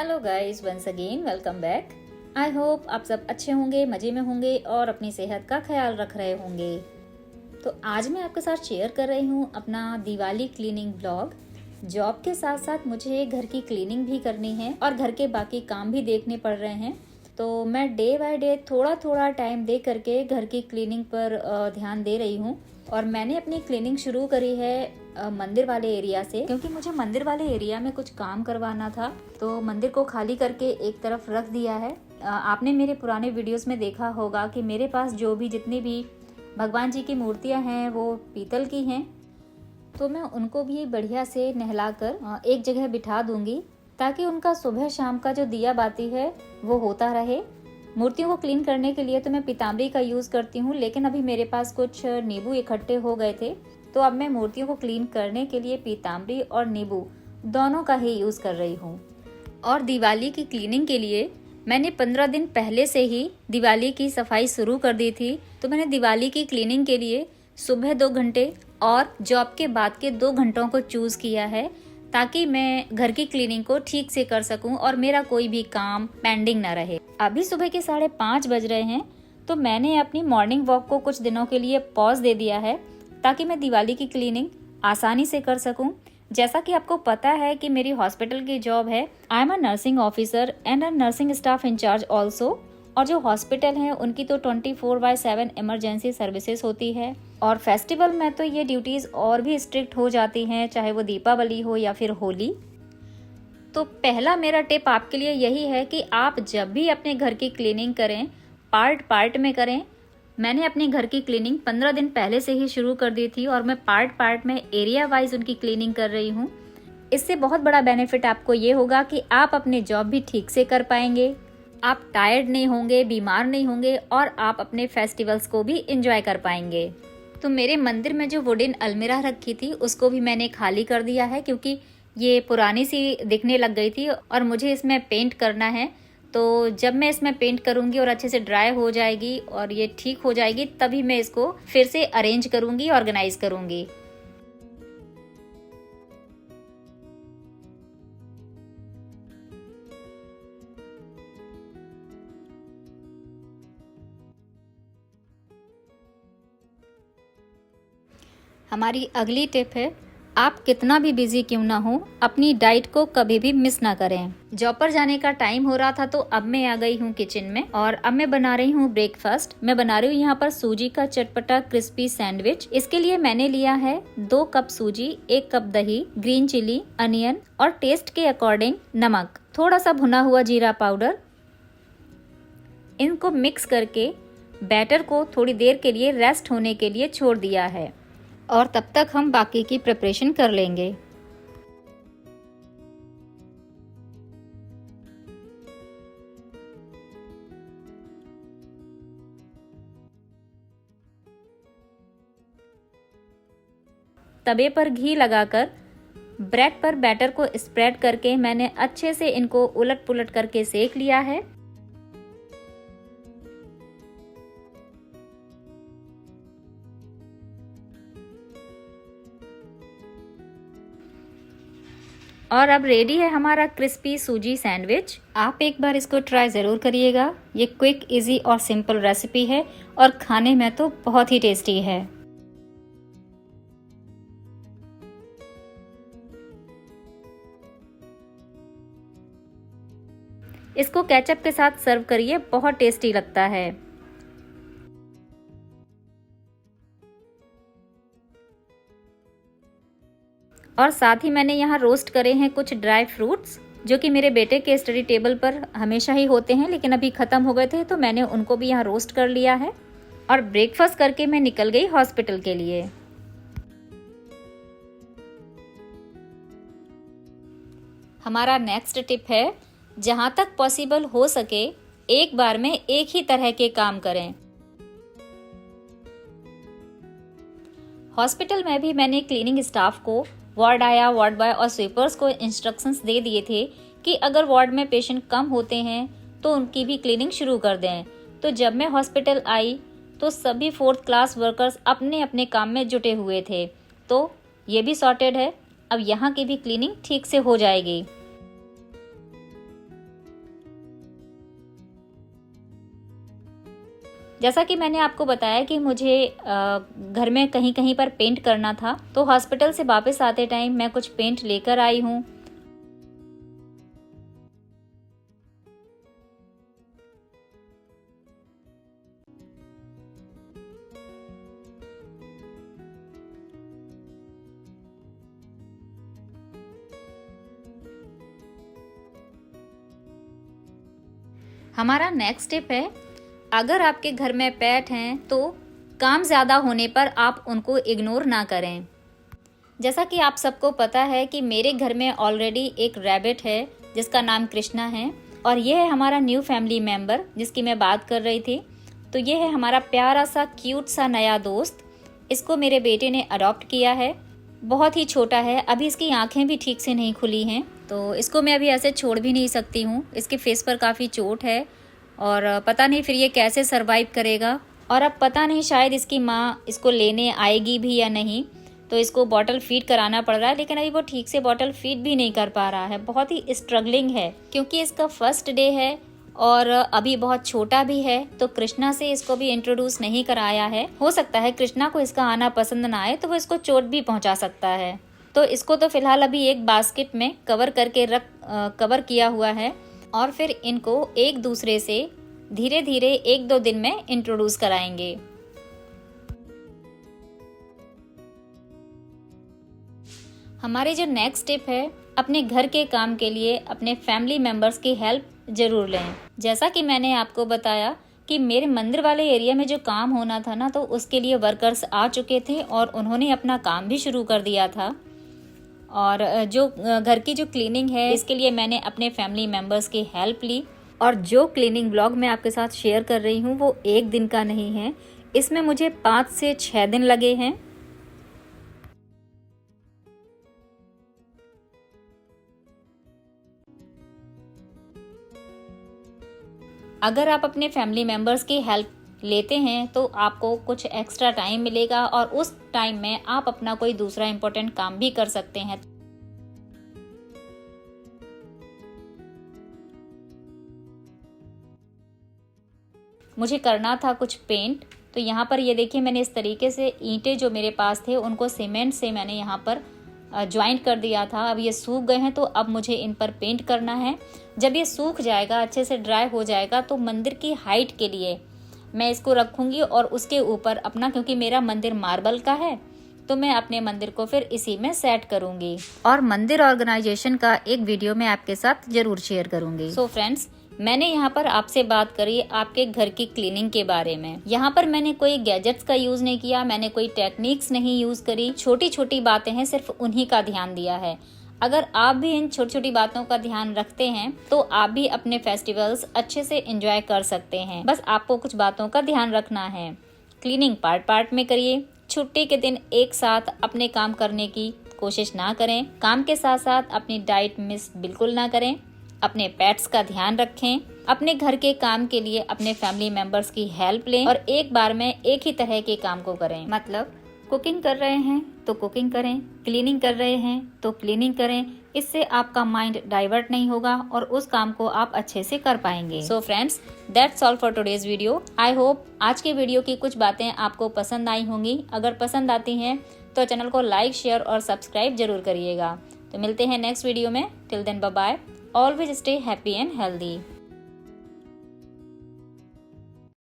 Hello guys, once again welcome back. I hope आप सब अच्छे होंगे, मज़े में होंगे और अपनी सेहत का ख्याल रख रहे होंगे। तो आज मैं आपके साथ शेयर कर रही हूँ अपना दिवाली क्लीनिंग ब्लॉग। जॉब के साथ साथ मुझे घर की क्लीनिंग भी करनी है और घर के बाकी काम भी देखने पड़ रहे हैं। तो मैं डे बाय डे थोड़ा थोड़ा टाइम दे करके घर की क्लीनिंग पर ध्यान दे रही हूँ। और मैंने अपनी क्लीनिंग शुरू करी है मंदिर वाले एरिया से, क्योंकि मुझे मंदिर वाले एरिया में कुछ काम करवाना था। तो मंदिर को खाली करके एक तरफ रख दिया है। आपने मेरे पुराने वीडियोस में देखा होगा कि मेरे पास जो भी जितनी भी भगवान जी की मूर्तियां हैं वो पीतल की हैं। तो मैं उनको भी बढ़िया से नहलाकर एक जगह बिठा दूंगी, ताकि उनका सुबह शाम का जो दिया बाती है वो होता रहे। मूर्तियों को क्लीन करने के लिए तो मैं पीताम्बरी का यूज़ करती हूँ, लेकिन अभी मेरे पास कुछ नींबू इकट्ठे हो गए थे, तो अब मैं मूर्तियों को क्लीन करने के लिए पीताम्बरी और नींबू दोनों का ही यूज़ कर रही हूँ। और दिवाली की क्लीनिंग के लिए मैंने 15 दिन पहले से ही दिवाली की सफाई शुरू कर दी थी। तो मैंने दिवाली की क्लीनिंग के लिए सुबह 2 घंटे और जॉब के बाद के 2 घंटों को चूज़ किया है, ताकि मैं घर की क्लीनिंग को ठीक से कर सकूं और मेरा कोई भी काम पेंडिंग ना रहे। अभी सुबह के 5:30 बज रहे हैं, तो मैंने अपनी मॉर्निंग वॉक को कुछ दिनों के लिए पॉज दे दिया है, ताकि मैं दिवाली की क्लीनिंग आसानी से कर सकूं। जैसा कि आपको पता है कि मेरी हॉस्पिटल की जॉब है। I am a nursing officer and a nursing staff incharge also. और जो हॉस्पिटल है उनकी तो 24/7 इमरजेंसी सर्विसेज होती है। और फेस्टिवल में तो ये ड्यूटीज़ और भी स्ट्रिक्ट हो जाती हैं, चाहे वो दीपावली हो या फिर होली। तो पहला मेरा टिप आपके लिए यही है कि आप जब भी अपने घर की क्लीनिंग करें, पार्ट पार्ट में करें। मैंने अपने घर की क्लीनिंग 15 दिन पहले से ही शुरू कर दी थी और मैं पार्ट पार्ट में एरिया वाइज उनकी क्लीनिंग कर रही हूँ। इससे बहुत बड़ा बेनिफिट आपको ये होगा कि आप अपने जॉब भी ठीक से कर पाएंगे, आप टायर्ड नहीं होंगे, बीमार नहीं होंगे और आप अपने फेस्टिवल्स को भी इंजॉय कर पाएंगे। तो मेरे मंदिर में जो वुडन अलमीरा रखी थी उसको भी मैंने खाली कर दिया है, क्योंकि ये पुरानी सी दिखने लग गई थी और मुझे इसमें पेंट करना है। तो जब मैं इसमें पेंट करूंगी और अच्छे से ड्राई हो जाएगी और ये ठीक हो जाएगी, तभी मैं इसको फिर से अरेंज करूंगी, ऑर्गेनाइज करूंगी। हमारी अगली टिप है, आप कितना भी बिजी क्यों ना हो, अपनी डाइट को कभी भी मिस ना करें। जॉब पर जाने का टाइम हो रहा था, तो अब मैं आ गई हूँ किचन में और अब मैं बना रही हूँ ब्रेकफास्ट। मैं बना रही हूँ यहाँ पर सूजी का चटपटा क्रिस्पी सैंडविच। इसके लिए मैंने लिया है 2 कप सूजी, 1 कप दही, ग्रीन चिली, अनियन और टेस्ट के अकॉर्डिंग नमक, थोड़ा सा भुना हुआ जीरा पाउडर। इनको मिक्स करके बैटर को थोड़ी देर के लिए रेस्ट होने के लिए छोड़ दिया है और तब तक हम बाकी की प्रिपरेशन कर लेंगे। तवे पर घी लगाकर ब्रेड पर बैटर को स्प्रेड करके मैंने अच्छे से इनको उलट पुलट करके सेक लिया है। और अब रेडी है हमारा क्रिस्पी सूजी सैंडविच। आप एक बार इसको ट्राई ज़रूर करिएगा। ये क्विक, इजी और सिंपल रेसिपी है और खाने में तो बहुत ही टेस्टी है। इसको केचप के साथ सर्व करिए, बहुत टेस्टी लगता है। और साथ ही मैंने यहाँ रोस्ट करे हैं कुछ ड्राई फ्रूट्स, जो कि मेरे बेटे के स्टडी टेबल पर हमेशा ही होते हैं, लेकिन अभी ख़त्म हो गए थे, तो मैंने उनको भी यहाँ रोस्ट कर लिया है। और ब्रेकफास्ट करके मैं निकल गई हॉस्पिटल के लिए। हमारा नेक्स्ट टिप है, जहाँ तक पॉसिबल हो सके एक बार में एक ही तरह के काम करें। हॉस्पिटल में भी मैंने क्लीनिंग स्टाफ को, वार्ड आया, वार्ड बॉय और स्वीपर्स को इंस्ट्रक्शंस दे दिए थे कि अगर वार्ड में पेशेंट कम होते हैं तो उनकी भी क्लीनिंग शुरू कर दें। तो जब मैं हॉस्पिटल आई तो सभी 4th क्लास वर्कर्स अपने अपने काम में जुटे हुए थे। तो ये भी सॉर्टेड है। अब यहाँ की भी क्लीनिंग ठीक से हो जाएगी। जैसा कि मैंने आपको बताया कि मुझे घर में कहीं कहीं पर पेंट करना था, तो हॉस्पिटल से वापस आते टाइम मैं कुछ पेंट लेकर आई हूँ। हमारा नेक्स्ट स्टेप है, अगर आपके घर में पेट हैं तो काम ज़्यादा होने पर आप उनको इग्नोर ना करें। जैसा कि आप सबको पता है कि मेरे घर में ऑलरेडी एक रैबिट है जिसका नाम कृष्णा है, और ये है हमारा न्यू फैमिली मेम्बर जिसकी मैं बात कर रही थी। तो ये है हमारा प्यारा सा क्यूट सा नया दोस्त। इसको मेरे बेटे ने अडॉप्ट किया है। बहुत ही छोटा है, अभी इसकी आंखें भी ठीक से नहीं खुली हैं, तो इसको मैं अभी ऐसे छोड़ भी नहीं सकती हूँ। इसके फेस पर काफ़ी चोट है और पता नहीं फिर ये कैसे सरवाइव करेगा। और अब पता नहीं शायद इसकी माँ इसको लेने आएगी भी या नहीं, तो इसको बॉटल फीड कराना पड़ रहा है, लेकिन अभी वो ठीक से बॉटल फीड भी नहीं कर पा रहा है। बहुत ही स्ट्रगलिंग है क्योंकि इसका फर्स्ट डे है और अभी बहुत छोटा भी है, तो कृष्णा से इसको भी इंट्रोड्यूस नहीं कराया है। हो सकता है कृष्णा को इसका आना पसंद ना आए तो वो इसको चोट भी पहुंचा सकता है। तो इसको तो फिलहाल अभी एक बास्केट में कवर करके कवर किया हुआ है, और फिर इनको एक दूसरे से धीरे धीरे 1-2 दिन में इंट्रोड्यूस कराएंगे। हमारे जो नेक्स्ट स्टेप है, अपने घर के काम के लिए अपने फैमिली मेंबर्स की हेल्प जरूर लें। जैसा कि मैंने आपको बताया कि मेरे मंदिर वाले एरिया में जो काम होना था ना, तो उसके लिए वर्कर्स आ चुके थे और उन्होंने अपना काम भी शुरू कर दिया था। और जो घर की जो क्लीनिंग है, इसके लिए मैंने अपने फैमिली मेंबर्स की हेल्प ली। और जो क्लीनिंग ब्लॉग मैं आपके साथ शेयर कर रही हूँ वो 1 दिन का नहीं है, इसमें मुझे 5 से 6 दिन लगे हैं। अगर आप अपने फैमिली मेंबर्स की हेल्प लेते हैं तो आपको कुछ एक्स्ट्रा टाइम मिलेगा और उस टाइम में आप अपना कोई दूसरा इम्पोर्टेंट काम भी कर सकते हैं। मुझे करना था कुछ पेंट, तो यहाँ पर ये देखिए मैंने इस तरीके से ईंटें जो मेरे पास थे उनको सीमेंट से मैंने यहाँ पर ज्वाइंट कर दिया था। अब ये सूख गए हैं तो अब मुझे इन पर पेंट करना है। जब ये सूख जाएगा, अच्छे से ड्राई हो जाएगा, तो मंदिर की हाइट के लिए मैं इसको रखूँगी और उसके ऊपर अपना, क्योंकि मेरा मंदिर मार्बल का है, तो मैं अपने मंदिर को फिर इसी में सेट करूँगी। और मंदिर ऑर्गेनाइजेशन का एक वीडियो मैं आपके साथ जरूर शेयर करूँगी। सो फ्रेंड्स, मैंने यहाँ पर आपसे बात करी आपके घर की क्लीनिंग के बारे में। यहाँ पर मैंने कोई गैजेट्स का यूज नहीं किया, मैंने कोई टेक्निक्स नहीं यूज करी। छोटी छोटी बातें हैं, सिर्फ उन्हीं का ध्यान दिया है। अगर आप भी इन छोटी छोटी बातों का ध्यान रखते हैं तो आप भी अपने फेस्टिवल्स अच्छे से एंजॉय कर सकते हैं। बस आपको कुछ बातों का ध्यान रखना है। क्लीनिंग पार्ट पार्ट में करिए। छुट्टी के दिन एक साथ अपने काम करने की कोशिश ना करें। काम के साथ साथ अपनी डाइट मिस बिल्कुल ना करें। अपने पेट्स का ध्यान रखें। अपने घर के काम के लिए अपने फैमिली मेंबर्स की हेल्प लें और एक बार में एक ही तरह के काम को करें। मतलब कुकिंग कर रहे हैं तो कुकिंग करें, क्लीनिंग कर रहे हैं तो क्लीनिंग करें। इससे आपका माइंड डाइवर्ट नहीं होगा और उस काम को आप अच्छे से कर पाएंगे। So friends, that's all for today's video. I hope आज के वीडियो की कुछ बातें आपको पसंद आई होंगी। अगर पसंद आती हैं तो चैनल को लाइक, शेयर और सब्सक्राइब जरूर करिएगा। तो मिलते हैं नेक्स्ट वीडियो में। Till then, bye bye. Always stay happy and healthy.